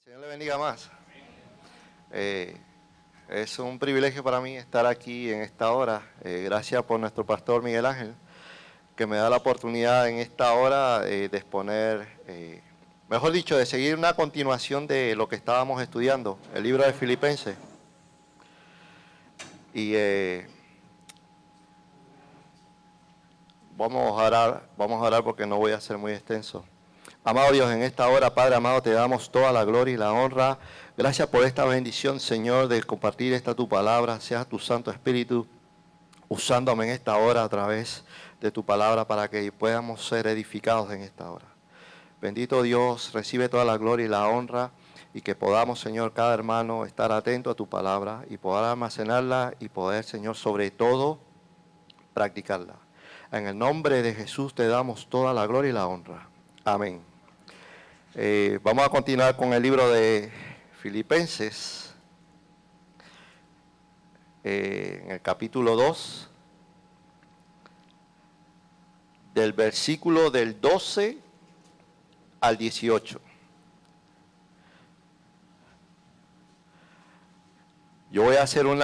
Señor le bendiga más. Es un privilegio para mí estar aquí en esta hora. Gracias por nuestro pastor Miguel Ángel, que me da la oportunidad en esta hora de exponer, mejor dicho, de seguir una continuación de lo que estábamos estudiando, el libro de Filipenses. Y vamos a orar porque no voy a ser muy extenso. Amado Dios, en esta hora, Padre amado, te damos toda la gloria y la honra. Gracias por esta bendición, Señor, de compartir esta tu palabra. Sea tu Santo Espíritu usándome en esta hora a través de tu palabra para que podamos ser edificados en esta hora. Bendito Dios, recibe toda la gloria y la honra y que podamos, Señor, cada hermano estar atento a tu palabra y poder almacenarla y poder, Señor, sobre todo, practicarla. En el nombre de Jesús te damos toda la gloria y la honra. Amén. Vamos a continuar con el libro de Filipenses, en el capítulo 2, del versículo del 12 al 18. Yo voy a hacer un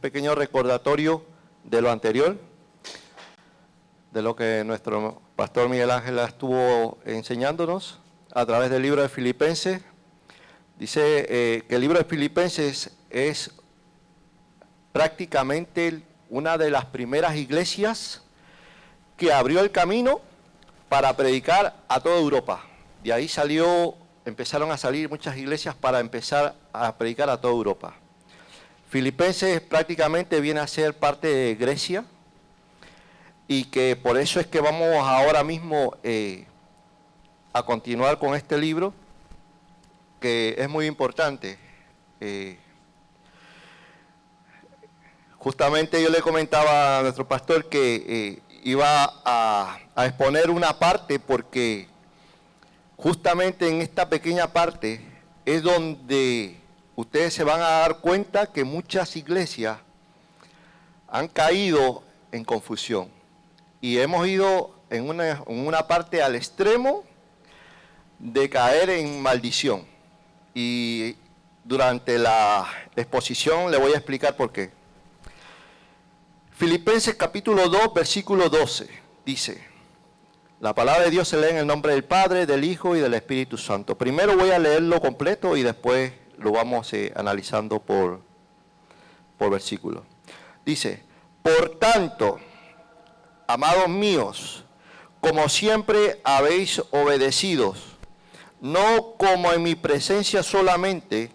pequeño recordatorio de lo anterior, de lo que nuestro pastor Miguel Ángel estuvo enseñándonos a través del libro de Filipenses. Dice que el libro de Filipenses es prácticamente una de las primeras iglesias que abrió el camino para predicar a toda Europa. De ahí empezaron a salir muchas iglesias para empezar a predicar a toda Europa. Filipenses prácticamente viene a ser parte de Grecia, y que por eso es que vamos ahora mismo a continuar con este libro, que es muy importante. Justamente yo le comentaba a nuestro pastor que iba a exponer una parte, porque justamente en esta pequeña parte es donde ustedes se van a dar cuenta que muchas iglesias han caído en confusión. Y hemos ido en una parte al extremo de caer en maldición. Y durante la exposición le voy a explicar por qué. Filipenses capítulo 2, versículo 12, dice: la palabra de Dios se lee en el nombre del Padre, del Hijo y del Espíritu Santo. Primero voy a leerlo completo y después lo vamos analizando por versículo. Dice: por tanto, amados míos, como siempre habéis obedecido, no como en mi presencia solamente,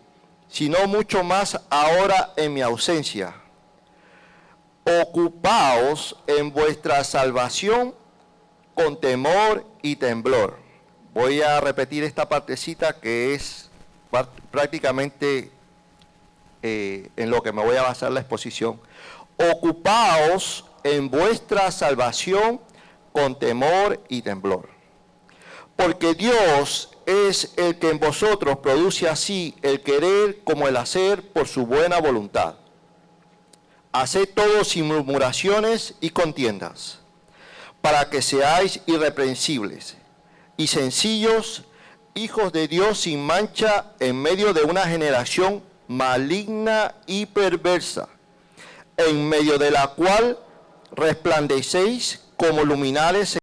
sino mucho más ahora en mi ausencia. Ocupaos en vuestra salvación con temor y temblor. Voy a repetir esta partecita que es prácticamente en lo que me voy a basar la exposición. Ocupaos en vuestra salvación con temor y temblor. Porque Dios es el que en vosotros produce así el querer como el hacer por su buena voluntad. Haced todo sin murmuraciones y contiendas, para que seáis irreprensibles y sencillos, hijos de Dios sin mancha en medio de una generación maligna y perversa, en medio de la cual resplandecéis como luminares,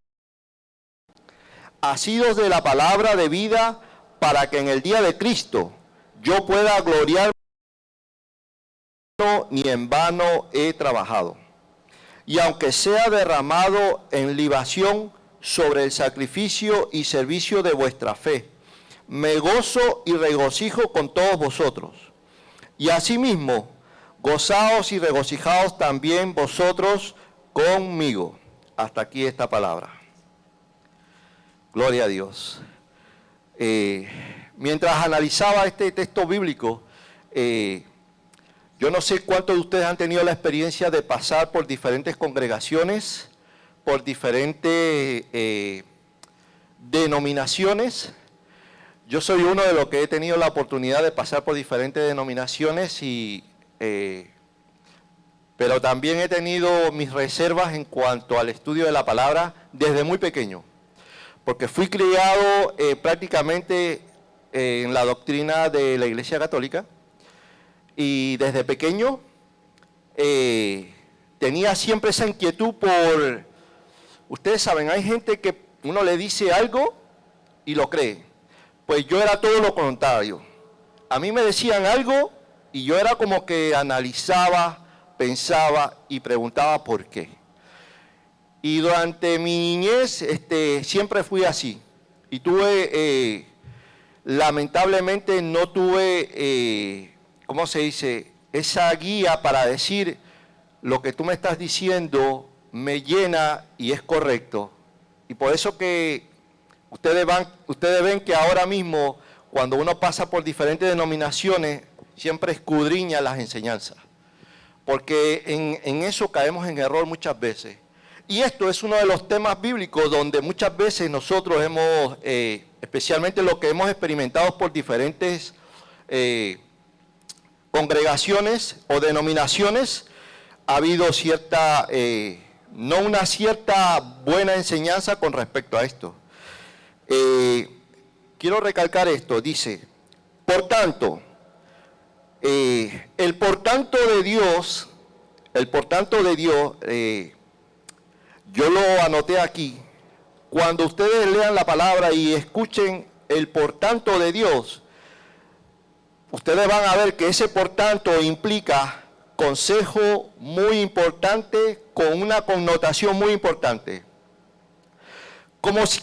asidos de la palabra de vida, para que en el día de Cristo yo pueda gloriarme, ni en vano he trabajado. Y aunque sea derramado en libación sobre el sacrificio y servicio de vuestra fe, me gozo y regocijo con todos vosotros. Y asimismo, gozaos y regocijaos también vosotros conmigo. Hasta aquí esta palabra. Gloria a Dios. Mientras analizaba este texto bíblico, yo no sé cuántos de ustedes han tenido la experiencia de pasar por diferentes congregaciones, por diferentes denominaciones. Yo soy uno de los que he tenido la oportunidad de pasar por diferentes denominaciones, pero también he tenido mis reservas en cuanto al estudio de la palabra desde muy pequeño. porque fui criado prácticamente en la doctrina de la Iglesia Católica y desde pequeño tenía siempre esa inquietud por, ustedes saben, hay gente que uno le dice algo y lo cree. Pues yo era todo lo contrario. A mí me decían algo y yo era como que analizaba, pensaba y preguntaba por qué. Y durante mi niñez siempre fui así. Y tuve, lamentablemente no tuve, ¿cómo se dice? Esa guía para decir lo que tú me estás diciendo me llena y es correcto. Y por eso que ustedes ven que ahora mismo, cuando uno pasa por diferentes denominaciones, siempre escudriña las enseñanzas. Porque en eso caemos en error muchas veces. Y esto es uno de los temas bíblicos donde muchas veces nosotros hemos, especialmente lo que hemos experimentado por diferentes congregaciones o denominaciones, ha habido cierta, no una cierta buena enseñanza con respecto a esto. Quiero recalcar esto, dice, por tanto, el por tanto de Dios, yo lo anoté aquí. Cuando ustedes lean la palabra y escuchen el por tanto de Dios, ustedes van a ver que ese por tanto implica consejo muy importante con una connotación muy importante.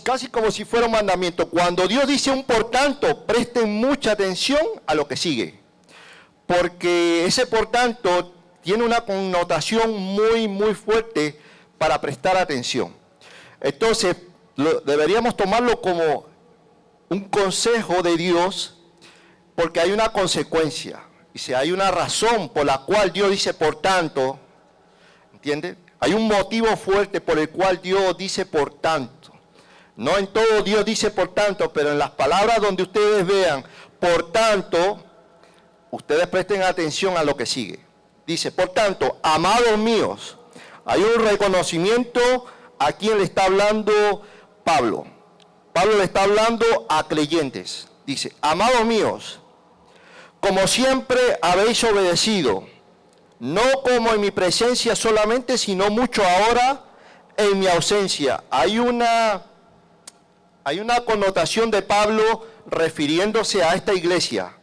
Casi como si fuera un mandamiento. Cuando Dios dice un por tanto, presten mucha atención a lo que sigue. Porque ese por tanto tiene una connotación muy, muy fuerte para prestar atención. Entonces, deberíamos tomarlo como un consejo de Dios, porque hay una consecuencia. Dice, hay una razón por la cual Dios dice por tanto, ¿entienden? Hay un motivo fuerte por el cual Dios dice por tanto. No en todo Dios dice por tanto, pero en las palabras donde ustedes vean por tanto, ustedes presten atención a lo que sigue. Dice, por tanto, amados míos, hay un reconocimiento a quien le está hablando Pablo. Pablo le está hablando a creyentes. Dice, amados míos, como siempre habéis obedecido, no como en mi presencia solamente, sino mucho ahora en mi ausencia. Hay una connotación de Pablo refiriéndose a esta iglesia,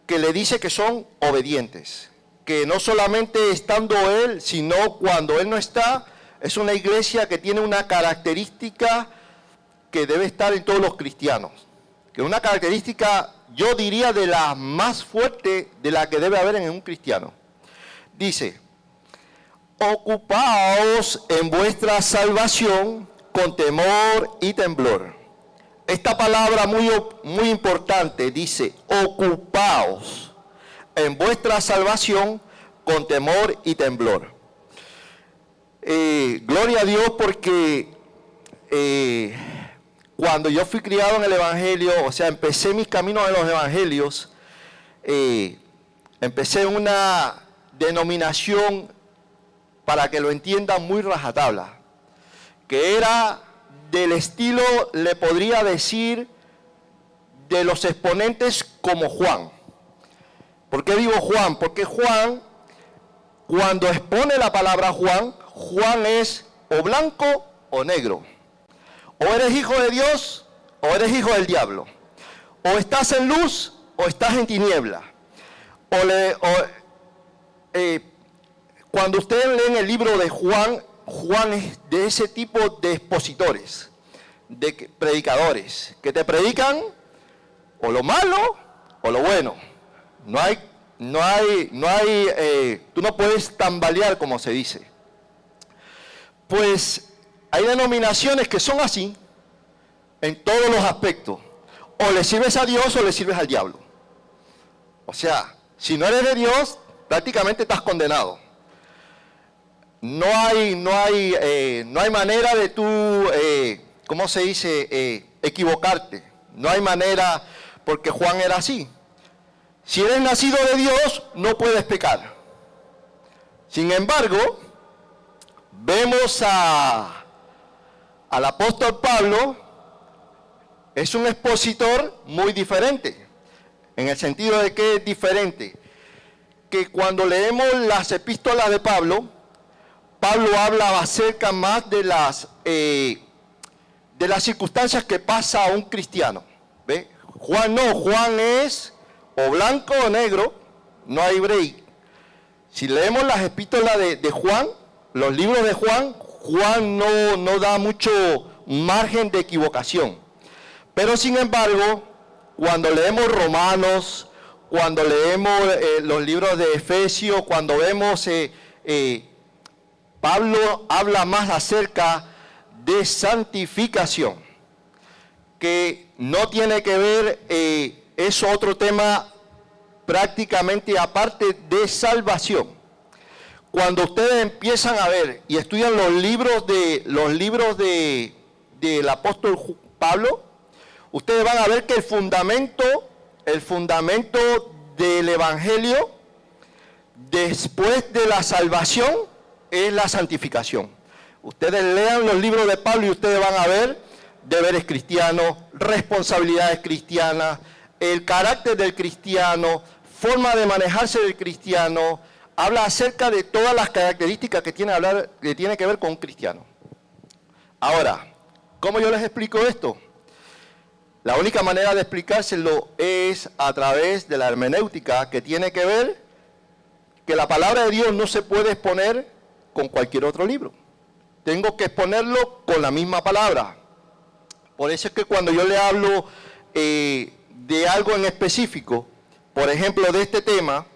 que le dice que son obedientes, que no solamente estando él, sino cuando él no está, es una iglesia que tiene una característica que debe estar en todos los cristianos, que es una característica, yo diría, de la más fuerte de la que debe haber en un cristiano. Dice, ocupaos en vuestra salvación con temor y temblor. Esta palabra muy importante dice, ocupaos en vuestra salvación con temor y temblor. Gloria a Dios porque cuando yo fui criado en el Evangelio, o sea, empecé mis caminos en los Evangelios, empecé en una denominación, para que lo entiendan, muy rajatabla, que era del estilo, le podría decir, de los exponentes como Juan. ¿Por qué digo Juan? Porque Juan, cuando expone la palabra Juan, Juan es o blanco o negro. O eres hijo de Dios o eres hijo del diablo. O estás en luz o estás en tiniebla. Cuando ustedes leen el libro de Juan, Juan es de ese tipo de expositores, de predicadores, que te predican o lo malo o lo bueno. Tú no puedes tambalear, como se dice. Pues hay denominaciones que son así en todos los aspectos. O le sirves a Dios o le sirves al diablo. O sea, si no eres de Dios, prácticamente estás condenado. No hay manera de tú, ¿cómo se dice? Equivocarte. No hay manera, porque Juan era así. Si eres nacido de Dios, no puedes pecar. Sin embargo, vemos al apóstol Pablo es un expositor muy diferente, en el sentido de que es diferente, que cuando leemos las epístolas de Pablo, Pablo habla acerca más de las circunstancias que pasa a un cristiano. ¿Ve? Juan no, Juan es o blanco o negro, no hay break. Si leemos las epístolas de Juan, los libros de Juan, Juan no da mucho margen de equivocación. Pero sin embargo, cuando leemos Romanos, cuando leemos los libros de Efesios, cuando vemos, Pablo habla más acerca de santificación, que no tiene que ver, es otro tema prácticamente aparte de salvación. Cuando ustedes empiezan a ver y estudian los libros del apóstol Pablo, ustedes van a ver que el fundamento del evangelio después de la salvación es la santificación. Ustedes lean los libros de Pablo y ustedes van a ver deberes cristianos, responsabilidades cristianas, el carácter del cristiano, forma de manejarse del cristiano. Habla acerca de todas las características que tiene que ver con un cristiano. Ahora, ¿cómo yo les explico esto? La única manera de explicárselo es a través de la hermenéutica, que tiene que ver que la palabra de Dios no se puede exponer con cualquier otro libro. Tengo que exponerlo con la misma palabra. Por eso es que cuando yo le hablo de algo en específico, por ejemplo de este tema,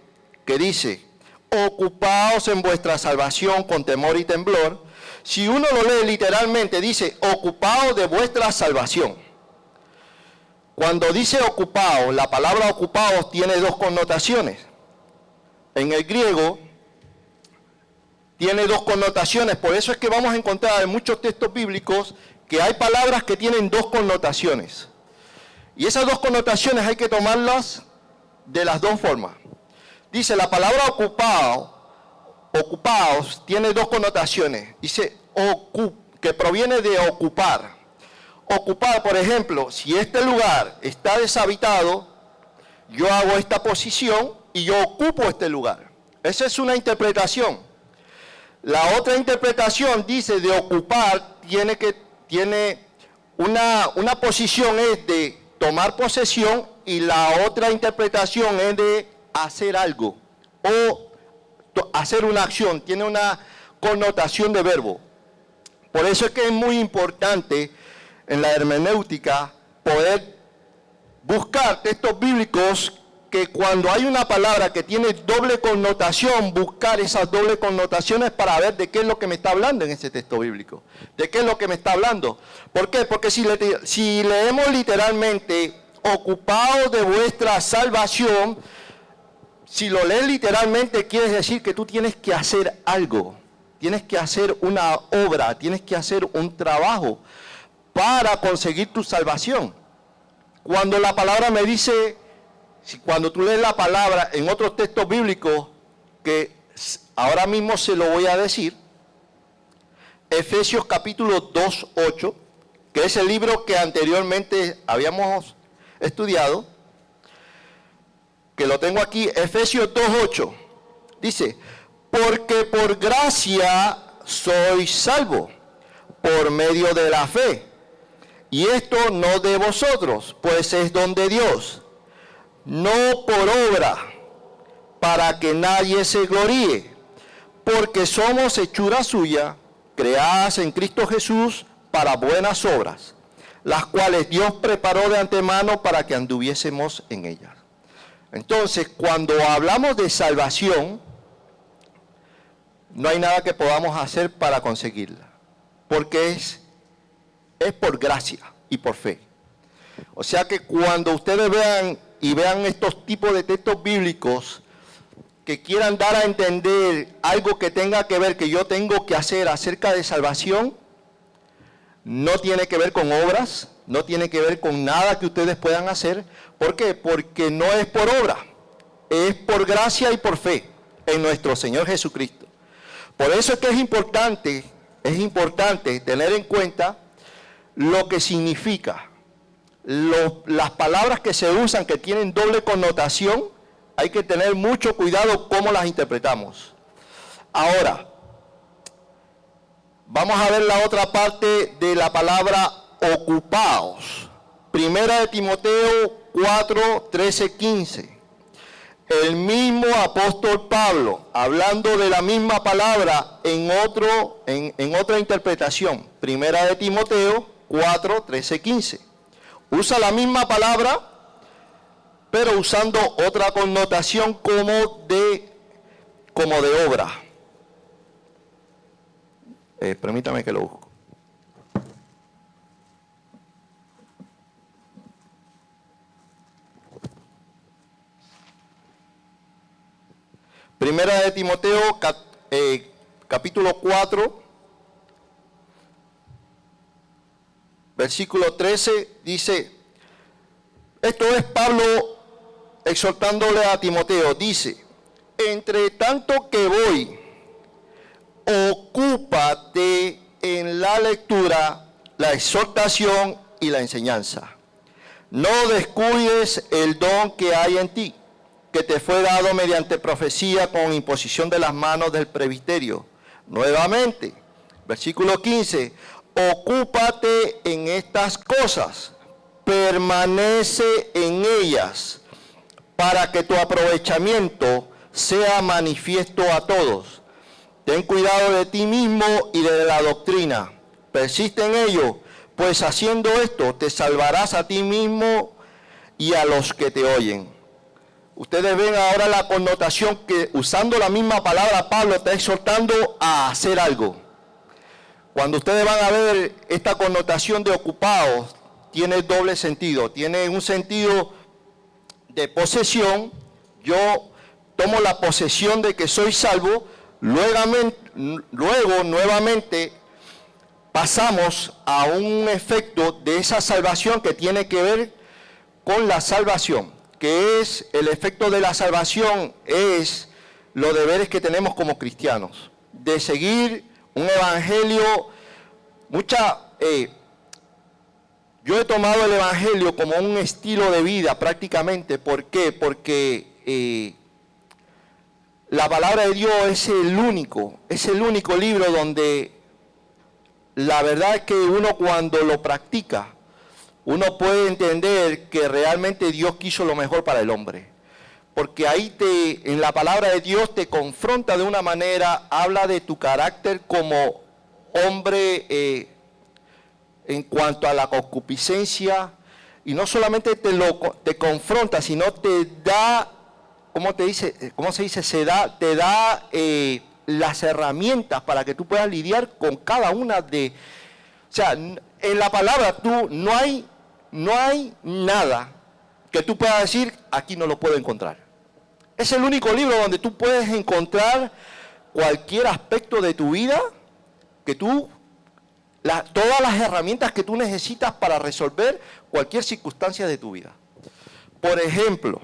que dice, ocupaos en vuestra salvación con temor y temblor, si uno lo lee literalmente, dice, ocupaos de vuestra salvación. Cuando dice ocupaos, la palabra ocupaos tiene dos connotaciones. En el griego tiene dos connotaciones, por eso es que vamos a encontrar en muchos textos bíblicos que hay palabras que tienen dos connotaciones. Y esas dos connotaciones hay que tomarlas de las dos formas. Dice, la palabra ocupaos tiene dos connotaciones. Dice, que proviene de ocupar. Ocupar, por ejemplo, si este lugar está deshabitado, yo hago esta posición y yo ocupo este lugar. Esa es una interpretación. La otra interpretación dice de ocupar, tiene una posición es de tomar posesión y la otra interpretación es de hacer algo o hacer una acción, tiene una connotación de verbo. Por eso es que es muy importante en la hermenéutica poder buscar textos bíblicos que cuando hay una palabra que tiene doble connotación, buscar esas dobles connotaciones para ver de qué es lo que me está hablando en ese texto bíblico. ¿De qué es lo que me está hablando? ¿Por qué? Porque si leemos literalmente, ocupaos de vuestra salvación, si lo lees literalmente quiere decir que tú tienes que hacer algo, tienes que hacer una obra, tienes que hacer un trabajo para conseguir tu salvación. Cuando la palabra me dice, cuando tú lees la palabra en otros textos bíblicos, que ahora mismo se lo voy a decir, Efesios capítulo 2:8, que es el libro que anteriormente habíamos estudiado, que lo tengo aquí, Efesios 2:8, dice, porque por gracia sois salvos, por medio de la fe, y esto no de vosotros, pues es don de Dios, no por obra, para que nadie se gloríe, porque somos hechura suya, creadas en Cristo Jesús para buenas obras, las cuales Dios preparó de antemano para que anduviésemos en ellas. Entonces, cuando hablamos de salvación, no hay nada que podamos hacer para conseguirla, porque es por gracia y por fe. O sea que cuando ustedes vean estos tipos de textos bíblicos que quieran dar a entender algo que tenga que ver, que yo tengo que hacer acerca de salvación, no tiene que ver con obras, no tiene que ver con nada que ustedes puedan hacer. ¿Por qué? Porque no es por obra, es por gracia y por fe en nuestro Señor Jesucristo. Por eso es que es importante tener en cuenta lo que significa las palabras que se usan que tienen doble connotación, hay que tener mucho cuidado cómo las interpretamos. Ahora, vamos a ver la otra parte de la palabra ocupaos. Primera de Timoteo 4, 13, 15. El mismo apóstol Pablo, hablando de la misma palabra en otra interpretación. Primera de Timoteo 4, 13, 15. Usa la misma palabra, pero usando otra connotación como de obra. Permítame que lo busco. Primera de Timoteo, capítulo 4, versículo 13, dice, esto es Pablo exhortándole a Timoteo, dice, entre tanto que voy, ocúpate en la lectura, la exhortación y la enseñanza. No descuides el don que hay en ti, que te fue dado mediante profecía con imposición de las manos del presbiterio. Nuevamente, versículo 15, ocúpate en estas cosas, permanece en ellas, para que tu aprovechamiento sea manifiesto a todos. Ten cuidado de ti mismo y de la doctrina. Persiste en ello, pues haciendo esto te salvarás a ti mismo y a los que te oyen. Ustedes ven ahora la connotación que usando la misma palabra Pablo está exhortando a hacer algo. Cuando ustedes van a ver esta connotación de ocupados, tiene doble sentido. Tiene un sentido de posesión. Yo tomo la posesión de que soy salvo. Luego nuevamente pasamos a un efecto de esa salvación que tiene que ver con la salvación, que es el efecto de la salvación, es los deberes que tenemos como cristianos, de seguir un evangelio. Yo he tomado el evangelio como un estilo de vida prácticamente. ¿Por qué? Porque la palabra de Dios es el único libro donde la verdad es que uno cuando lo practica, uno puede entender que realmente Dios quiso lo mejor para el hombre. Porque ahí en la palabra de Dios te confronta de una manera, habla de tu carácter como hombre en cuanto a la concupiscencia, y no solamente te confronta, sino te da, ¿cómo se dice? Te da las herramientas para que tú puedas lidiar con cada una de... O sea, en la palabra no hay nada que tú puedas decir, aquí no lo puedo encontrar. Es el único libro donde tú puedes encontrar cualquier aspecto de tu vida, que todas las herramientas que tú necesitas para resolver cualquier circunstancia de tu vida. Por ejemplo,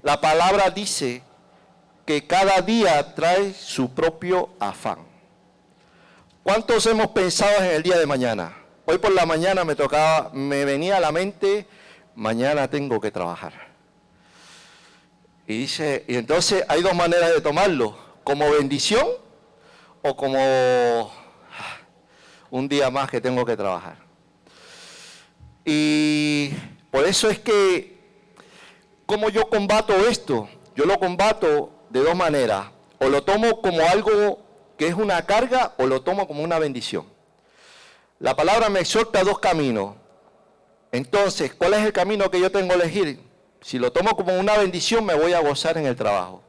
la palabra dice que cada día trae su propio afán. ¿Cuántos hemos pensado en el día de mañana? Hoy por la mañana me venía a la mente, mañana tengo que trabajar. Y entonces hay dos maneras de tomarlo, como bendición o como un día más que tengo que trabajar. Y por eso es que, ¿cómo yo combato esto? Yo lo combato de dos maneras. O lo tomo como algo que es una carga o lo tomo como una bendición. La palabra me exhorta a dos caminos. Entonces, ¿cuál es el camino que yo tengo que elegir? Si lo tomo como una bendición, me voy a gozar en el trabajo.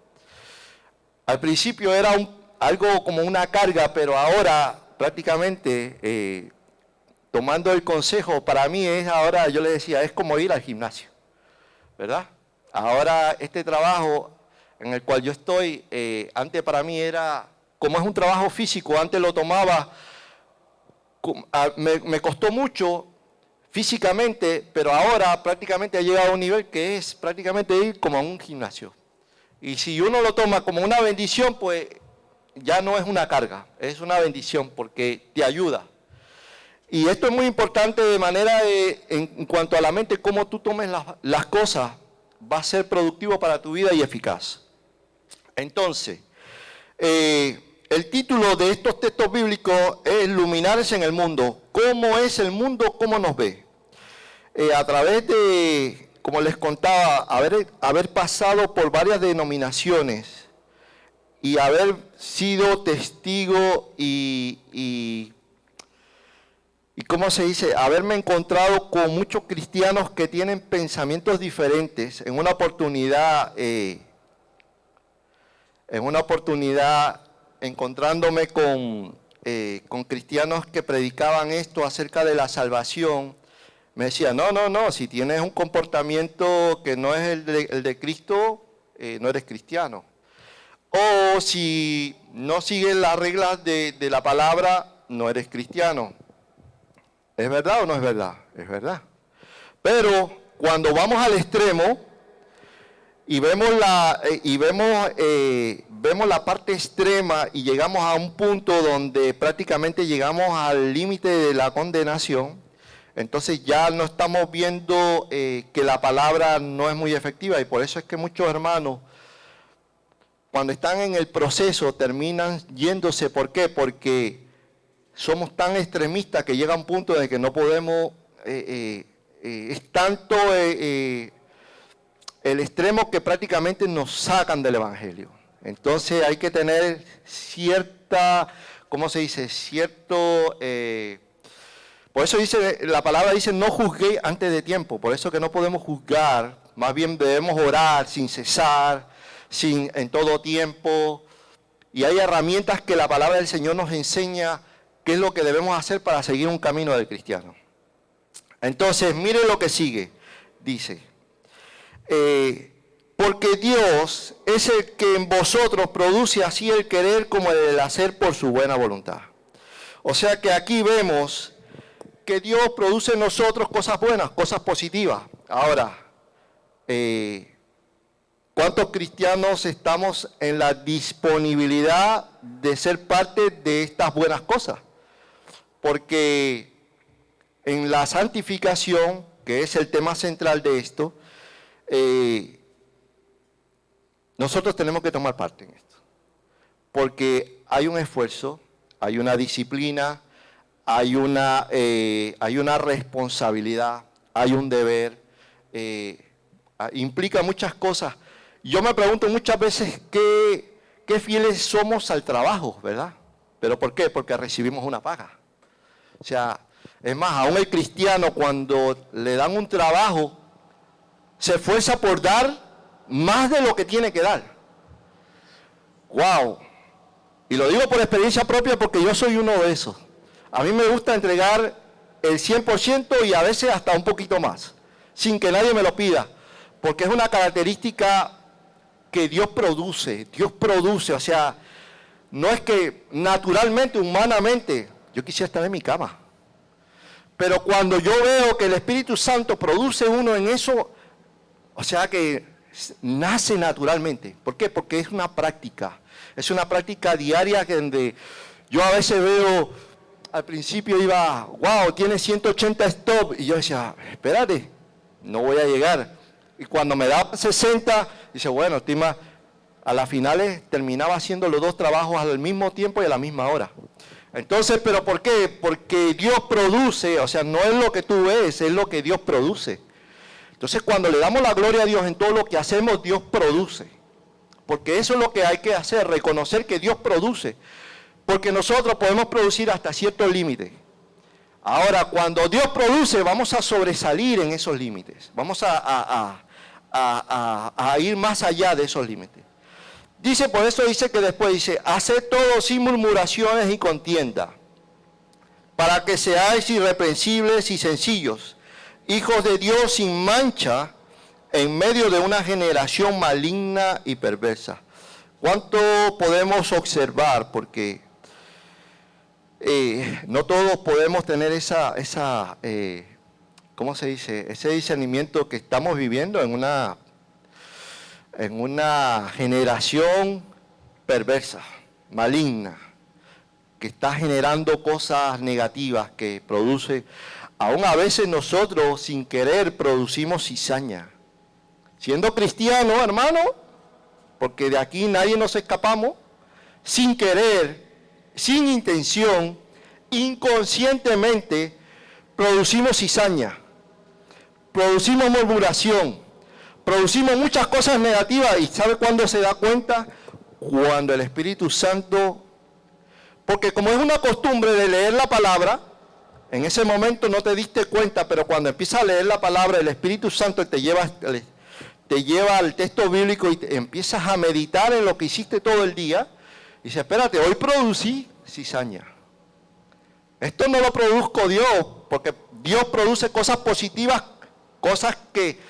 Al principio era algo como una carga, pero ahora prácticamente, tomando el consejo, para mí ahora yo le decía, es como ir al gimnasio, ¿verdad? Ahora este trabajo en el cual yo estoy, antes para mí era, como es un trabajo físico, antes lo tomaba, me costó mucho físicamente, pero ahora prácticamente ha llegado a un nivel que es prácticamente ir como a un gimnasio. Y si uno lo toma como una bendición, pues ya no es una carga, es una bendición porque te ayuda. Y esto es muy importante de manera en cuanto a la mente, cómo tú tomes las cosas, va a ser productivo para tu vida y eficaz. Entonces, el título de estos textos bíblicos es Luminares en el mundo. ¿Cómo es el mundo? ¿Cómo nos ve? A través de, como les contaba, haber pasado por varias denominaciones y haber sido testigo y ¿cómo se dice? Haberme encontrado con muchos cristianos que tienen pensamientos diferentes. En una oportunidad encontrándome con cristianos que predicaban esto acerca de la salvación, me decían, no, si tienes un comportamiento que no es el de Cristo, no eres cristiano. O si no sigues las reglas de la palabra, no eres cristiano. ¿Es verdad o no es verdad? Es verdad. Pero cuando vamos al extremo y vemos la parte extrema y llegamos a un punto donde prácticamente llegamos al límite de la condenación, entonces ya no estamos viendo que la palabra no es muy efectiva, y por eso es que muchos hermanos, cuando están en el proceso, terminan yéndose. ¿Por qué? Porque somos tan extremistas que llega un punto en que no podemos, es tanto el extremo que prácticamente nos sacan del Evangelio. Entonces hay que tener cierta, ¿cómo se dice? Por eso dice, la palabra dice, no juzguéis antes de tiempo. Por eso que no podemos juzgar, más bien debemos orar sin cesar, en todo tiempo. Y hay herramientas que la palabra del Señor nos enseña qué es lo que debemos hacer para seguir un camino del cristiano. Entonces, mire lo que sigue. Dice, porque Dios es el que en vosotros produce así el querer como el hacer por su buena voluntad. O sea que aquí vemos que Dios produce en nosotros cosas buenas, cosas positivas. Ahora, ¿cuántos cristianos estamos en la disponibilidad de ser parte de estas buenas cosas? Porque en la santificación, que es el tema central de esto, nosotros tenemos que tomar parte en esto. Porque hay un esfuerzo, hay una disciplina, hay una responsabilidad, hay un deber, implica muchas cosas. Yo me pregunto muchas veces qué fieles somos al trabajo, ¿verdad? ¿Pero por qué? Porque recibimos una paga. O sea, es más, aún el cristiano cuando le dan un trabajo, se esfuerza por dar más de lo que tiene que dar. ¡Wow! Y lo digo por experiencia propia porque yo soy uno de esos. A mí me gusta entregar el 100% y a veces hasta un poquito más, sin que nadie me lo pida, porque es una característica que Dios produce, o sea, no es que naturalmente, humanamente, yo quisiera estar en mi cama, pero cuando yo veo que el Espíritu Santo produce uno en eso, o sea que nace naturalmente. ¿Por qué? Porque es una práctica diaria donde yo a veces veo, al principio iba, wow, tiene 180 stop, y yo decía, espérate, no voy a llegar. Y cuando me daba 60, dice, bueno, estima, a las finales terminaba haciendo los dos trabajos al mismo tiempo y a la misma hora. Entonces, ¿pero por qué? Porque Dios produce, o sea, no es lo que tú ves, es lo que Dios produce. Entonces, cuando le damos la gloria a Dios en todo lo que hacemos, Dios produce. Porque eso es lo que hay que hacer, reconocer que Dios produce. Porque nosotros podemos producir hasta ciertos límites. Ahora, cuando Dios produce, vamos a sobresalir en esos límites. Vamos a ir más allá de esos límites. Dice, por eso dice que después dice, haced todo sin murmuraciones y contienda, para que seáis irreprensibles y sencillos, hijos de Dios sin mancha, en medio de una generación maligna y perversa. ¿Cuánto podemos observar? Porque no todos podemos tener ¿cómo se dice? Ese discernimiento que estamos viviendo en una generación perversa, maligna, que está generando cosas negativas que produce. Aún a veces nosotros sin querer producimos cizaña. Siendo cristiano, hermano, porque de aquí nadie nos escapamos, sin querer, sin intención, inconscientemente, producimos cizaña, producimos murmuración, producimos muchas cosas negativas. ¿Y sabe cuándo se da cuenta? Cuando el Espíritu Santo, porque como es una costumbre de leer la palabra, en ese momento no te diste cuenta, pero cuando empiezas a leer la palabra, el Espíritu Santo te lleva al texto bíblico y empiezas a meditar en lo que hiciste todo el día. Y dices, espérate, hoy producí cizaña. Esto no lo produzco Dios, porque Dios produce cosas positivas, cosas que...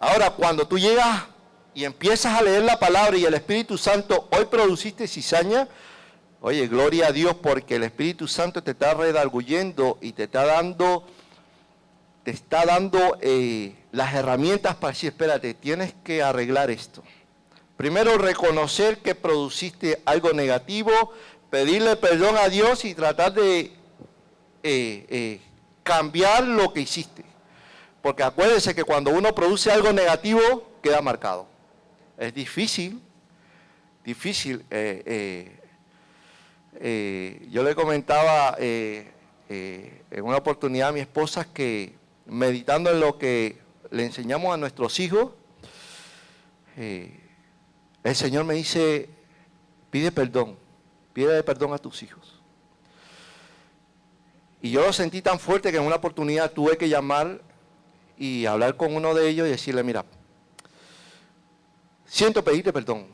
Ahora, cuando tú llegas y empiezas a leer la palabra y el Espíritu Santo, hoy produciste cizaña, oye, gloria a Dios, porque el Espíritu Santo te está redarguyendo y te está dando las herramientas para decir, espérate, tienes que arreglar esto. Primero, reconocer que produciste algo negativo, pedirle perdón a Dios y tratar de cambiar lo que hiciste. Porque acuérdense que cuando uno produce algo negativo, queda marcado. Es difícil. Yo le comentaba en una oportunidad a mi esposa que meditando en lo que le enseñamos a nuestros hijos, el Señor me dice, pide perdón a tus hijos. Y yo lo sentí tan fuerte que en una oportunidad tuve que llamar y hablar con uno de ellos y decirle, mira, siento pedirte perdón.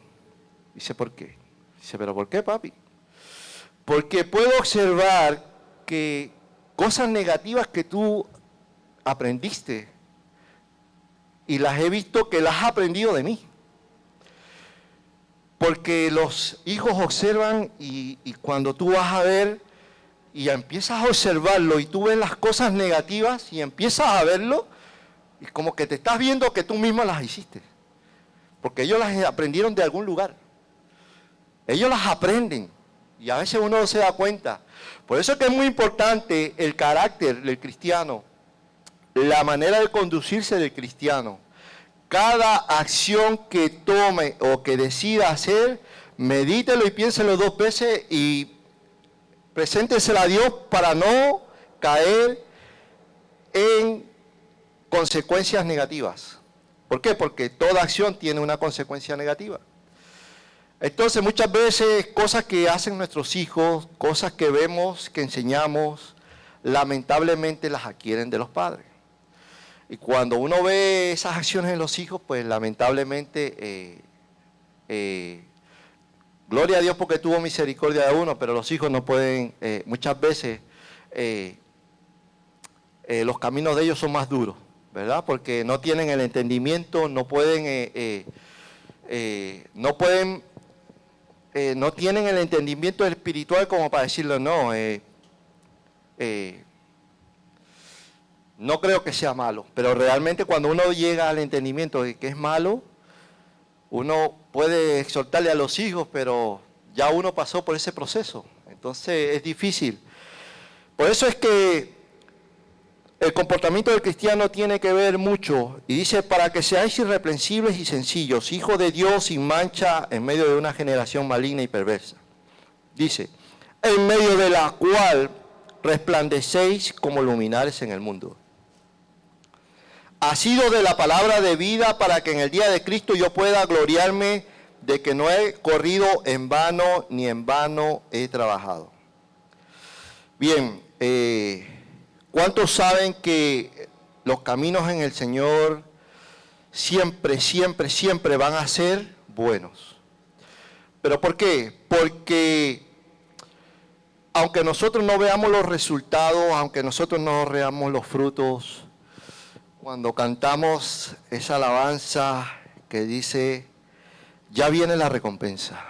Dice, ¿por qué? Dice, ¿pero por qué, papi? Porque puedo observar que cosas negativas que tú aprendiste y las he visto que las has aprendido de mí. Porque los hijos observan y cuando tú vas a ver y empiezas a observarlo y tú ves las cosas negativas y empiezas a verlo, y como que te estás viendo que tú mismo las hiciste. Porque ellos las aprendieron de algún lugar. Ellos las aprenden y a veces uno no se da cuenta. Por eso es que es muy importante el carácter del cristiano, la manera de conducirse del cristiano. Cada acción que tome o que decida hacer, medítelo y piénselo 2 veces y preséntesela a Dios para no caer en consecuencias negativas. ¿Por qué? Porque toda acción tiene una consecuencia negativa. Entonces muchas veces cosas que hacen nuestros hijos, cosas que vemos, que enseñamos, lamentablemente las adquieren de los padres. Y cuando uno ve esas acciones en los hijos, pues lamentablemente, gloria a Dios porque tuvo misericordia de uno, pero los hijos no pueden, muchas veces, los caminos de ellos son más duros, ¿verdad? Porque no tienen el entendimiento, no tienen el entendimiento espiritual como para decirle, no, no creo que sea malo, pero realmente cuando uno llega al entendimiento de que es malo, uno puede exhortarle a los hijos, pero ya uno pasó por ese proceso, entonces es difícil. Por eso es que el comportamiento del cristiano tiene que ver mucho, y dice, para que seáis irreprensibles y sencillos, hijos de Dios sin mancha en medio de una generación maligna y perversa. Dice, en medio de la cual resplandecéis como luminares en el mundo. Asido de la palabra de vida para que en el día de Cristo yo pueda gloriarme de que no he corrido en vano ni en vano he trabajado. Bien, ¿cuántos saben que los caminos en el Señor siempre, siempre, siempre van a ser buenos? ¿Pero por qué? Porque aunque nosotros no veamos los resultados, aunque nosotros no veamos los frutos, cuando cantamos esa alabanza que dice, ya viene la recompensa,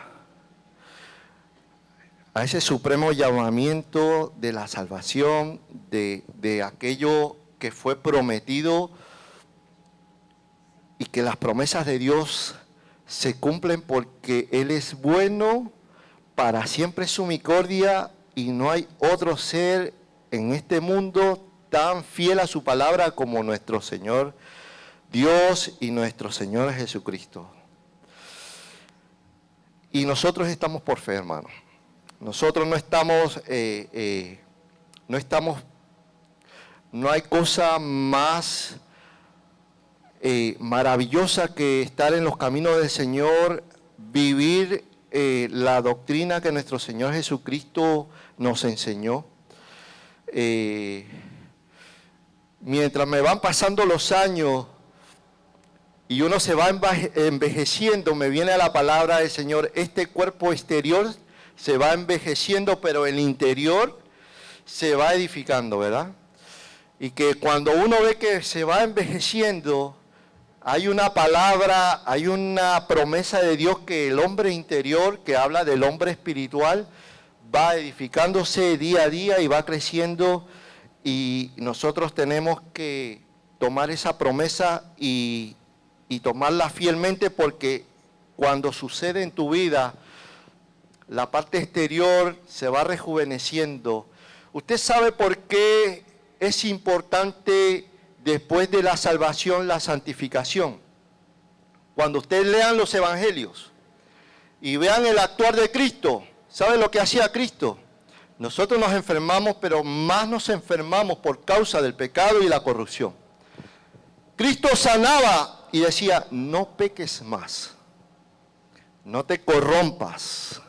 a ese supremo llamamiento de la salvación, de aquello que fue prometido y que las promesas de Dios se cumplen porque Él es bueno, para siempre su misericordia y no hay otro ser en este mundo tan fiel a su palabra como nuestro Señor Dios y nuestro Señor Jesucristo. Y nosotros estamos por fe, hermano. Nosotros no hay cosa más maravillosa que estar en los caminos del Señor, vivir la doctrina que nuestro Señor Jesucristo nos enseñó. Mientras me van pasando los años y uno se va envejeciendo, me viene a la palabra del Señor, este cuerpo exterior se va envejeciendo, pero el interior se va edificando, ¿verdad? Y que cuando uno ve que se va envejeciendo, hay una palabra, hay una promesa de Dios que el hombre interior, que habla del hombre espiritual, va edificándose día a día y va creciendo, y nosotros tenemos que tomar esa promesa y tomarla fielmente, porque cuando sucede en tu vida, la parte exterior se va rejuveneciendo. ¿Usted sabe por qué es importante después de la salvación la santificación? Cuando ustedes lean los evangelios y vean el actuar de Cristo, ¿sabe lo que hacía Cristo? Nosotros nos enfermamos, pero más nos enfermamos por causa del pecado y la corrupción. Cristo sanaba y decía, no peques más, no te corrompas.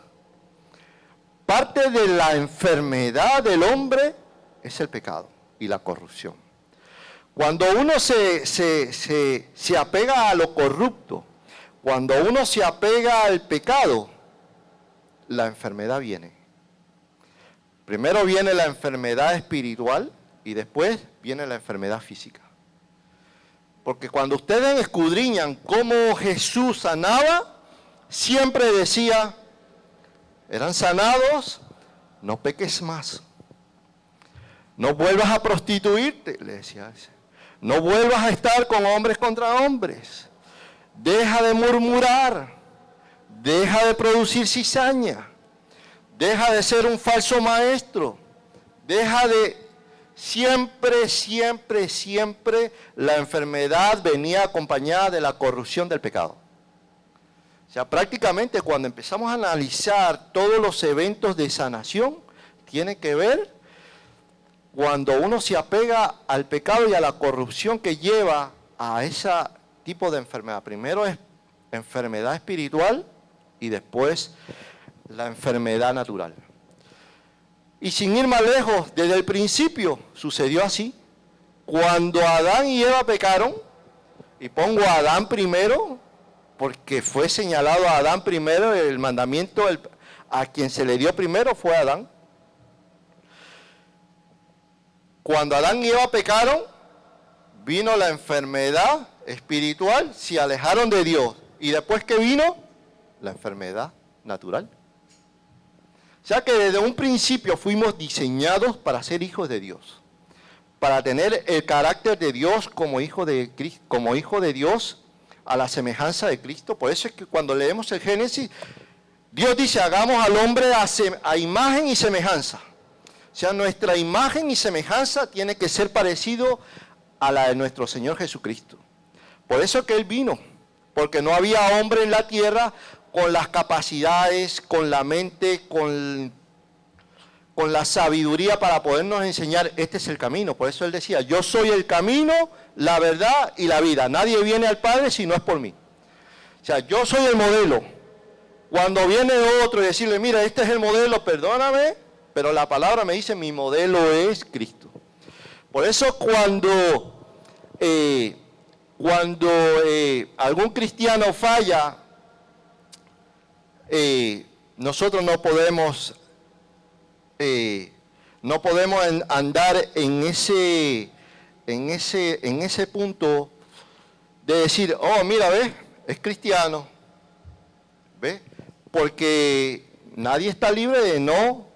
Parte de la enfermedad del hombre es el pecado y la corrupción. Cuando uno se apega a lo corrupto, cuando uno se apega al pecado, la enfermedad viene. Primero viene la enfermedad espiritual y después viene la enfermedad física. Porque cuando ustedes escudriñan cómo Jesús sanaba, siempre decía, eran sanados, no peques más. No vuelvas a prostituirte, le decía. No vuelvas a estar con hombres contra hombres. Deja de murmurar. Deja de producir cizaña. Deja de ser un falso maestro. Deja de... Siempre, siempre, siempre la enfermedad venía acompañada de la corrupción del pecado. O sea, prácticamente cuando empezamos a analizar todos los eventos de sanación, tiene que ver cuando uno se apega al pecado y a la corrupción que lleva a ese tipo de enfermedad. Primero es enfermedad espiritual y después la enfermedad natural. Y sin ir más lejos, desde el principio sucedió así. Cuando Adán y Eva pecaron, y pongo a Adán primero, porque fue señalado a Adán primero, el mandamiento a quien se le dio primero fue a Adán. Cuando Adán y Eva pecaron, vino la enfermedad espiritual, se alejaron de Dios. Y después que vino, la enfermedad natural. O sea que desde un principio fuimos diseñados para ser hijos de Dios, para tener el carácter de Dios como hijo de Cristo, como hijo de Dios a la semejanza de Cristo. Por eso es que cuando leemos el Génesis, Dios dice, hagamos al hombre a imagen y semejanza. O sea, nuestra imagen y semejanza tiene que ser parecido a la de nuestro Señor Jesucristo. Por eso es que Él vino, porque no había hombre en la tierra con las capacidades, con la mente, con la sabiduría para podernos enseñar, este es el camino. Por eso Él decía, yo soy el camino, la verdad y la vida. Nadie viene al Padre si no es por mí. O sea, yo soy el modelo. Cuando viene otro y decirle, mira, este es el modelo, perdóname, pero la palabra me dice, mi modelo es Cristo. Por eso cuando algún cristiano falla, nosotros no podemos andar en ese punto de decir, oh, mira, ¿ves? Es cristiano. ¿Ves? Porque nadie está libre de no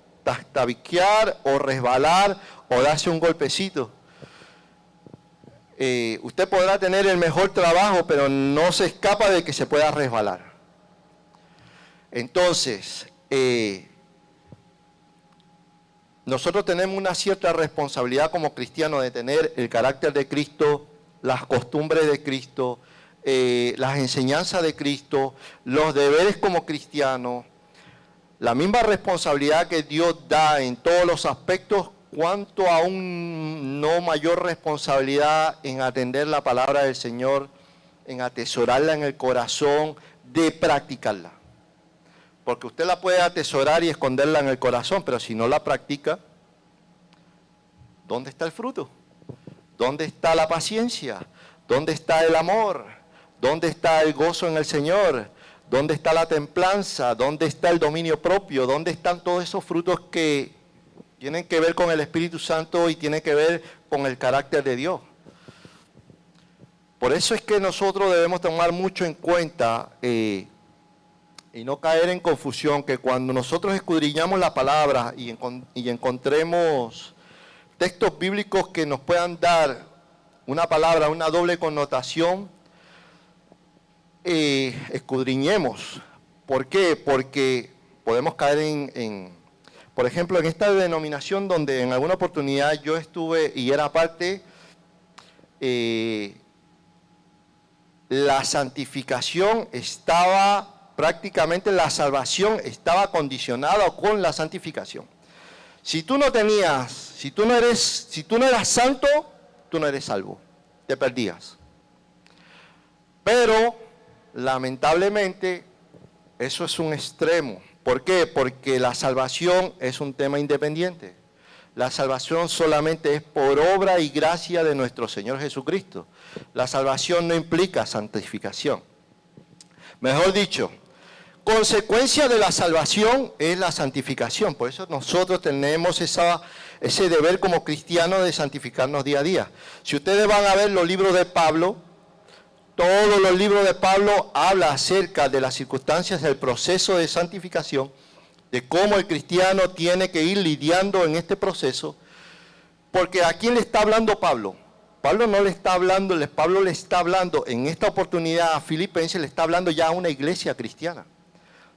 tabiquear o resbalar o darse un golpecito. Usted podrá tener el mejor trabajo, pero no se escapa de que se pueda resbalar. Entonces, nosotros tenemos una cierta responsabilidad como cristianos de tener el carácter de Cristo, las costumbres de Cristo, las enseñanzas de Cristo, los deberes como cristianos, la misma responsabilidad que Dios da en todos los aspectos, cuanto aún no mayor responsabilidad en atender la palabra del Señor, en atesorarla en el corazón, de practicarla. Porque usted la puede atesorar y esconderla en el corazón, pero si no la practica, ¿dónde está el fruto? ¿Dónde está la paciencia? ¿Dónde está el amor? ¿Dónde está el gozo en el Señor? ¿Dónde está la templanza? ¿Dónde está el dominio propio? ¿Dónde están todos esos frutos que tienen que ver con el Espíritu Santo y tienen que ver con el carácter de Dios? Por eso es que nosotros debemos tomar mucho en cuenta y no caer en confusión, que cuando nosotros escudriñamos la palabra y encontremos textos bíblicos que nos puedan dar una palabra, una doble connotación, escudriñemos. ¿Por qué? Porque podemos caer por ejemplo, en esta denominación donde en alguna oportunidad yo estuve y era parte, la santificación estaba, prácticamente la salvación estaba condicionada con la santificación. Si tú no eras santo, tú no eres salvo, te perdías. Pero, lamentablemente, eso es un extremo. ¿Por qué? Porque la salvación es un tema independiente. La salvación solamente es por obra y gracia de nuestro Señor Jesucristo. La salvación no implica santificación. Mejor dicho, consecuencia de la salvación es la santificación. Por eso nosotros tenemos ese deber como cristianos de santificarnos día a día. Si ustedes van a ver los libros de Pablo, todos los libros de Pablo hablan acerca de las circunstancias del proceso de santificación, de cómo el cristiano tiene que ir lidiando en este proceso, porque ¿a quién le está hablando Pablo? Pablo no le está hablando, Pablo le está hablando en esta oportunidad a Filipenses, le está hablando ya a una iglesia cristiana.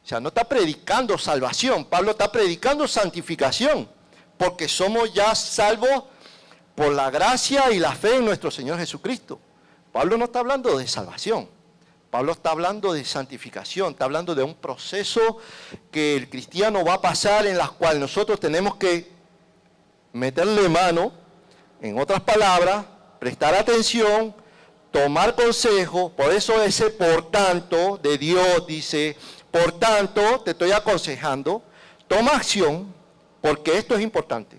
O sea, no está predicando salvación, Pablo está predicando santificación, porque somos ya salvos por la gracia y la fe en nuestro Señor Jesucristo. Pablo no está hablando de salvación, Pablo está hablando de santificación, está hablando de un proceso que el cristiano va a pasar en la cual nosotros tenemos que meterle mano, en otras palabras, prestar atención, tomar consejo. Por eso ese por tanto de Dios dice, por tanto te estoy aconsejando, toma acción, porque esto es importante.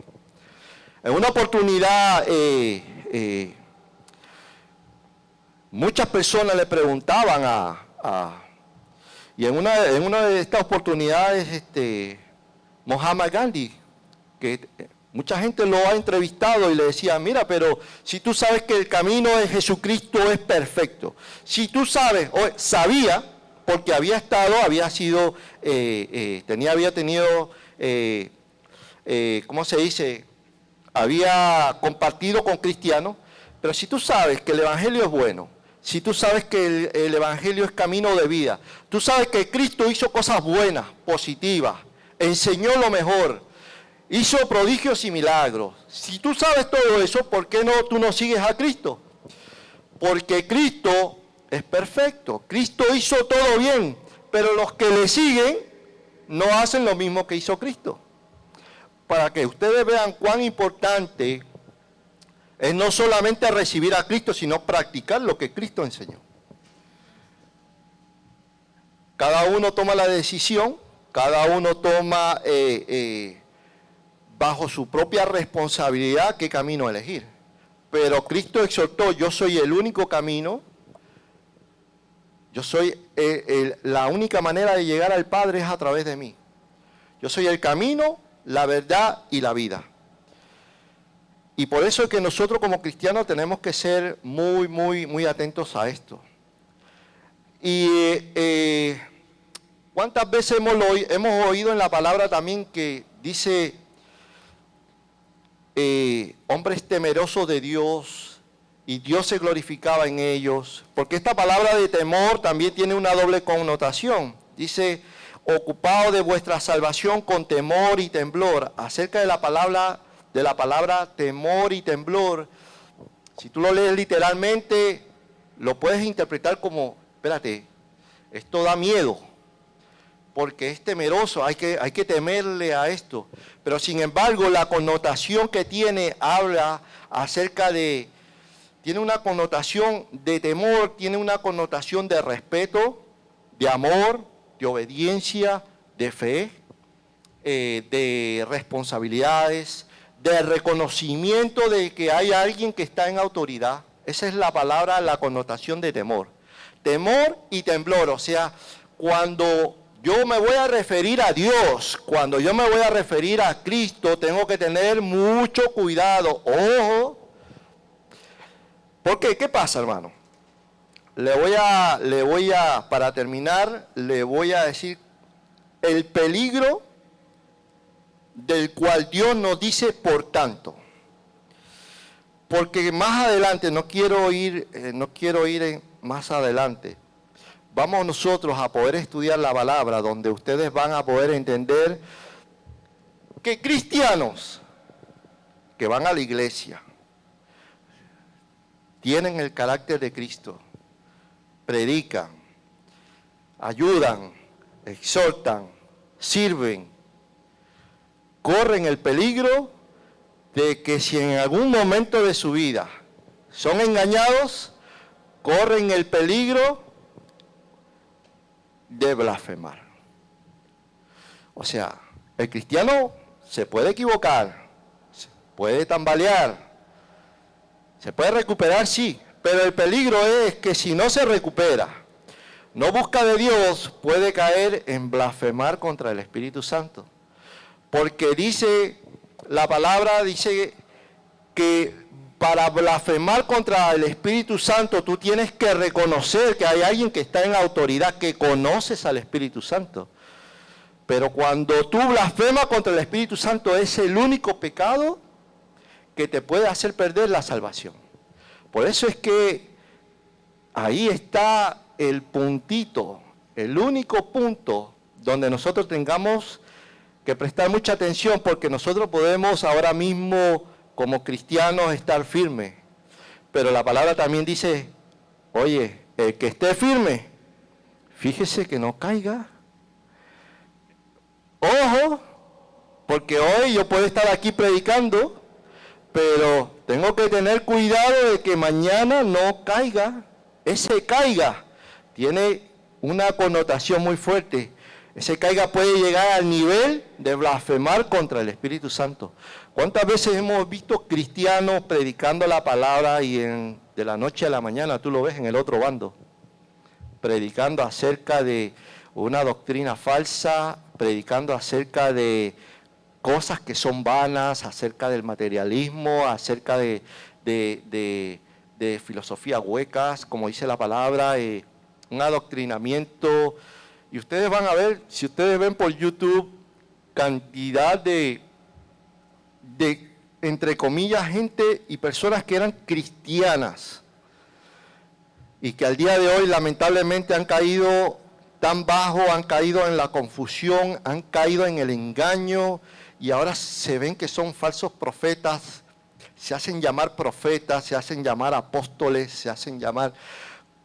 En una oportunidad, muchas personas le preguntaban y en una de estas oportunidades, Mahatma Gandhi, que mucha gente lo ha entrevistado y le decía, mira, pero si tú sabes que el camino de Jesucristo es perfecto, si tú sabes, o sabía, porque había tenido, ¿cómo se dice? Había compartido con cristianos, pero si tú sabes que el Evangelio es bueno, si tú sabes que el Evangelio es camino de vida, tú sabes que Cristo hizo cosas buenas, positivas, enseñó lo mejor, hizo prodigios y milagros. Si tú sabes todo eso, ¿por qué tú no sigues a Cristo? Porque Cristo es perfecto, Cristo hizo todo bien, pero los que le siguen no hacen lo mismo que hizo Cristo. Para que ustedes vean cuán importante es no solamente recibir a Cristo, sino practicar lo que Cristo enseñó. Cada uno toma la decisión, cada uno toma bajo su propia responsabilidad qué camino elegir. Pero Cristo exhortó, yo soy el único camino, yo soy la única manera de llegar al Padre es a través de mí. Yo soy el camino, la verdad y la vida. Y por eso es que nosotros como cristianos tenemos que ser muy, muy, muy atentos a esto. Y ¿cuántas veces hemos oído en la palabra también que dice hombres temerosos de Dios y Dios se glorificaba en ellos? Porque esta palabra de temor también tiene una doble connotación. Dice ocupado de vuestra salvación con temor y temblor. Acerca de la palabra temor y temblor, si tú lo lees literalmente, lo puedes interpretar como, espérate, esto da miedo, porque es temeroso, hay que temerle a esto. Pero sin embargo, la connotación que tiene, habla acerca de, tiene una connotación de temor, tiene una connotación de respeto, de amor, de obediencia, de fe, de responsabilidades, de reconocimiento de que hay alguien que está en autoridad. Esa es la palabra, la connotación de temor. Temor y temblor, o sea, cuando yo me voy a referir a Dios, cuando yo me voy a referir a Cristo, tengo que tener mucho cuidado. Ojo. ¿Por qué? ¿Qué pasa, hermano? Para terminar, le voy a decir el peligro del cual Dios nos dice por tanto. Porque más adelante, no quiero ir más adelante. Vamos nosotros a poder estudiar la palabra, donde ustedes van a poder entender que cristianos que van a la iglesia tienen el carácter de Cristo, predican, ayudan, exhortan, sirven, corren el peligro de que si en algún momento de su vida son engañados, corren el peligro de blasfemar. O sea, el cristiano se puede equivocar, se puede tambalear, se puede recuperar, sí, pero el peligro es que si no se recupera, no busca de Dios, puede caer en blasfemar contra el Espíritu Santo. Porque dice, la palabra dice que para blasfemar contra el Espíritu Santo tú tienes que reconocer que hay alguien que está en autoridad, que conoces al Espíritu Santo. Pero cuando tú blasfemas contra el Espíritu Santo es el único pecado que te puede hacer perder la salvación. Por eso es que ahí está el puntito, el único punto donde nosotros tengamos que prestar mucha atención, porque nosotros podemos ahora mismo como cristianos estar firmes, pero la palabra también dice, oye, el que esté firme, fíjese que no caiga. Ojo, porque hoy yo puedo estar aquí predicando, pero tengo que tener cuidado de que mañana no caiga. Ese caiga tiene una connotación muy fuerte. Ese caiga puede llegar al nivel de blasfemar contra el Espíritu Santo. ¿Cuántas veces hemos visto cristianos predicando la palabra y de la noche a la mañana tú lo ves en el otro bando? Predicando acerca de una doctrina falsa, predicando acerca de cosas que son vanas, acerca del materialismo, acerca de filosofías huecas, como dice la palabra, un adoctrinamiento. Y ustedes van a ver, si ustedes ven por YouTube, cantidad de entre comillas, gente y personas que eran cristianas y que al día de hoy lamentablemente han caído tan bajo, han caído en la confusión, han caído en el engaño y ahora se ven que son falsos profetas, se hacen llamar profetas, se hacen llamar apóstoles, se hacen llamar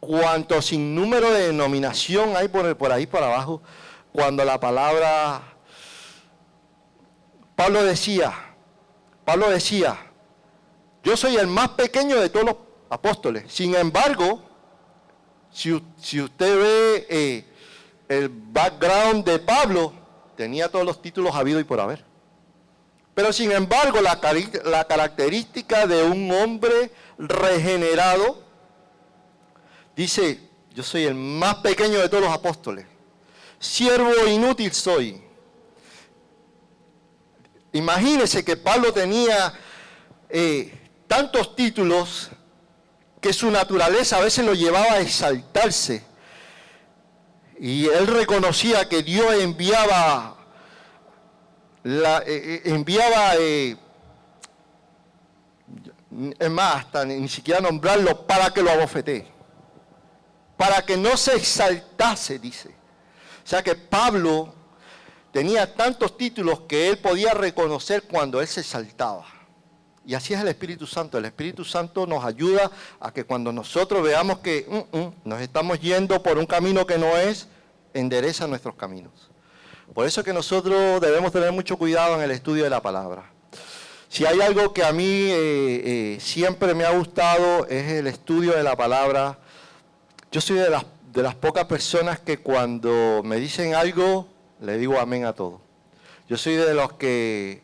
cuanto sinnúmero de denominación hay por ahí por abajo, cuando la palabra, Pablo decía, yo soy el más pequeño de todos los apóstoles. Sin embargo, si usted ve el background de Pablo, tenía todos los títulos habido y por haber. Pero sin embargo, la característica de un hombre regenerado, dice, yo soy el más pequeño de todos los apóstoles. Siervo inútil soy. Imagínese que Pablo tenía tantos títulos que su naturaleza a veces lo llevaba a exaltarse. Y él reconocía que Dios enviaba, es más, hasta ni siquiera nombrarlo, para que lo abofetee. Para que no se exaltase, dice. O sea que Pablo tenía tantos títulos que él podía reconocer cuando él se exaltaba. Y así es el Espíritu Santo. El Espíritu Santo nos ayuda a que cuando nosotros veamos que nos estamos yendo por un camino que no es, endereza nuestros caminos. Por eso es que nosotros debemos tener mucho cuidado en el estudio de la palabra. Si hay algo que a mí siempre me ha gustado es el estudio de la palabra. Yo soy de las pocas personas que cuando me dicen algo, le digo amén a todo. Yo soy de los que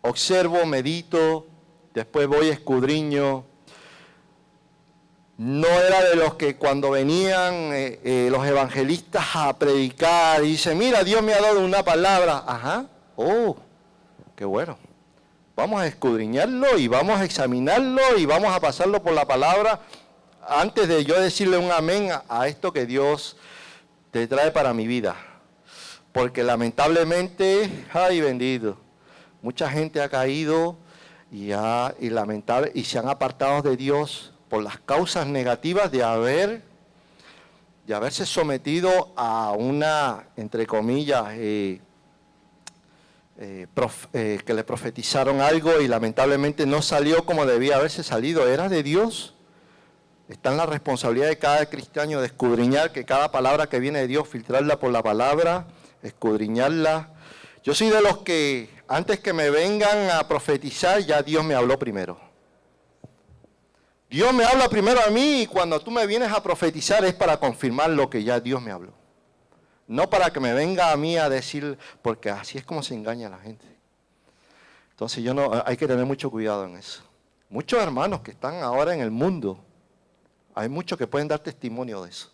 observo, medito, después voy escudriño. No era de los que cuando venían los evangelistas a predicar y dicen, mira, Dios me ha dado una palabra. Ajá, oh, qué bueno. Vamos a escudriñarlo y vamos a examinarlo y vamos a pasarlo por la palabra antes de yo decirle un amén a esto que Dios te trae para mi vida. Porque lamentablemente, ay bendito, mucha gente ha caído y se han apartado de Dios por las causas negativas de haberse sometido a una, entre comillas, que le profetizaron algo y lamentablemente no salió como debía haberse salido. Era de Dios. Está en la responsabilidad de cada cristiano de escudriñar que cada palabra que viene de Dios, filtrarla por la palabra, escudriñarla. Yo soy de los que antes que me vengan a profetizar, ya Dios me habló primero. Dios me habla primero a mí y cuando tú me vienes a profetizar es para confirmar lo que ya Dios me habló. No para que me venga a mí a decir, porque así es como se engaña a la gente. Entonces hay que tener mucho cuidado en eso. Muchos hermanos que están ahora en el mundo, hay muchos que pueden dar testimonio de eso.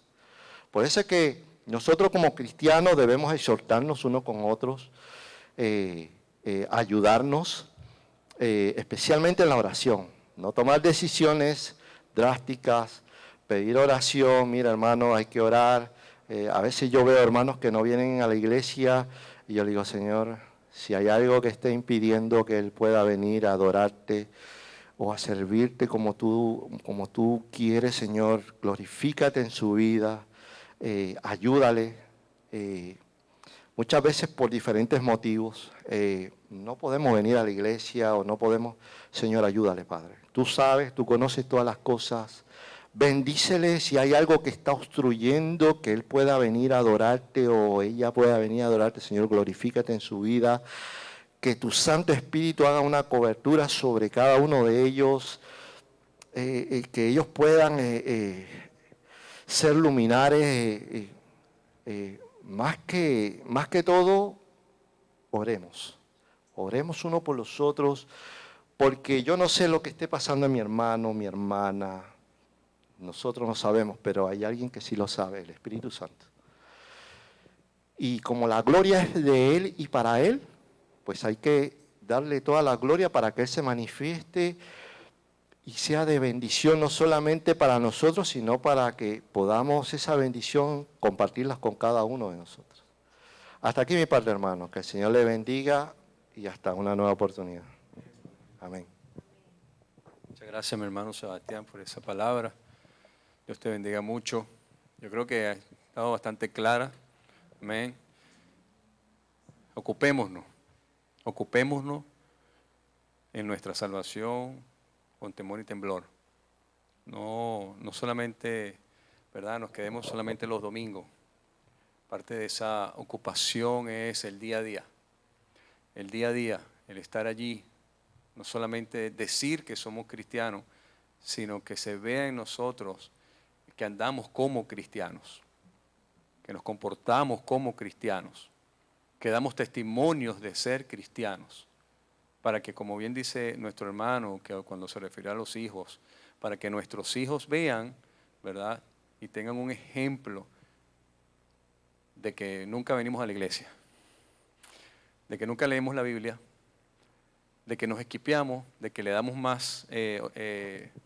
Por eso es que nosotros como cristianos debemos exhortarnos unos con otros, ayudarnos, especialmente en la oración. No tomar decisiones drásticas, pedir oración, mira hermano, hay que orar. A veces yo veo hermanos que no vienen a la iglesia y yo le digo, Señor, si hay algo que esté impidiendo que Él pueda venir a adorarte o a servirte como tú quieres, Señor, glorifícate en su vida, ayúdale. Muchas veces por diferentes motivos no podemos venir a la iglesia o no podemos, Señor, ayúdale, Padre. Tú sabes, tú conoces todas las cosas. Bendícele si hay algo que está obstruyendo que Él pueda venir a adorarte o ella pueda venir a adorarte, Señor, glorifícate en su vida. Que tu Santo Espíritu haga una cobertura sobre cada uno de ellos, que ellos puedan ser luminares, más que todo, oremos. Oremos uno por los otros, porque yo no sé lo que esté pasando en mi hermano, mi hermana. Nosotros no sabemos, pero hay alguien que sí lo sabe, el Espíritu Santo. Y como la gloria es de Él y para Él, pues hay que darle toda la gloria para que Él se manifieste y sea de bendición no solamente para nosotros, sino para que podamos esa bendición compartirlas con cada uno de nosotros. Hasta aquí mi parte, hermano. Que el Señor le bendiga y hasta una nueva oportunidad. Amén. Muchas gracias, mi hermano Sebastián, por esa palabra. Dios te bendiga mucho. Yo creo que ha estado bastante clara. Amén. Ocupémonos en nuestra salvación con temor y temblor. No solamente, ¿verdad? Nos quedemos solamente los domingos. Parte de esa ocupación es el día a día. El día a día, el estar allí, no solamente decir que somos cristianos, sino que se vea en nosotros que andamos como cristianos, que nos comportamos como cristianos, que damos testimonios de ser cristianos, para que, como bien dice nuestro hermano, que cuando se refiere a los hijos, para que nuestros hijos vean, ¿verdad? Y tengan un ejemplo de que nunca venimos a la iglesia, de que nunca leemos la Biblia, de que nos esquipeamos, de que le damos más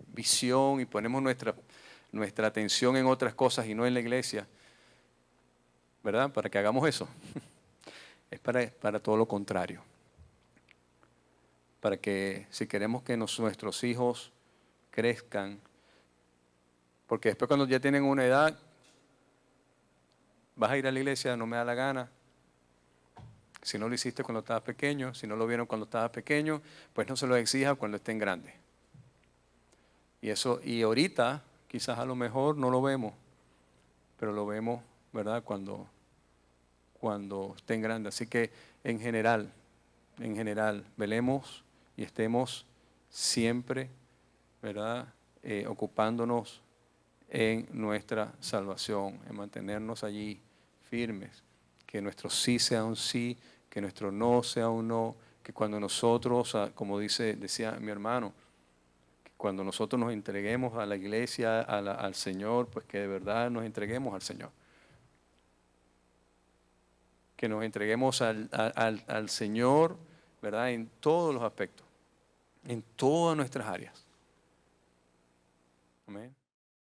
visión y ponemos nuestra atención en otras cosas y no en la iglesia, ¿verdad? Para que hagamos eso. Es para todo lo contrario. Para que si queremos que nuestros hijos crezcan, porque después cuando ya tienen una edad, vas a ir a la iglesia, no me da la gana. Si no lo hiciste cuando estabas pequeño, si no lo vieron cuando estabas pequeño, pues no se lo exija cuando estén grandes. Y ahorita, quizás a lo mejor no lo vemos, pero lo vemos, ¿verdad? Cuando estén grandes. Así que en general, velemos y estemos siempre, ¿verdad? Ocupándonos en nuestra salvación, en mantenernos allí firmes, que nuestro sí sea un sí, que nuestro no sea un no, que cuando nosotros, como decía mi hermano, que cuando nosotros nos entreguemos a la iglesia, al Señor, pues que de verdad nos entreguemos al Señor. Que nos entreguemos al Señor, ¿verdad? En todos los aspectos, en todas nuestras áreas. Amén.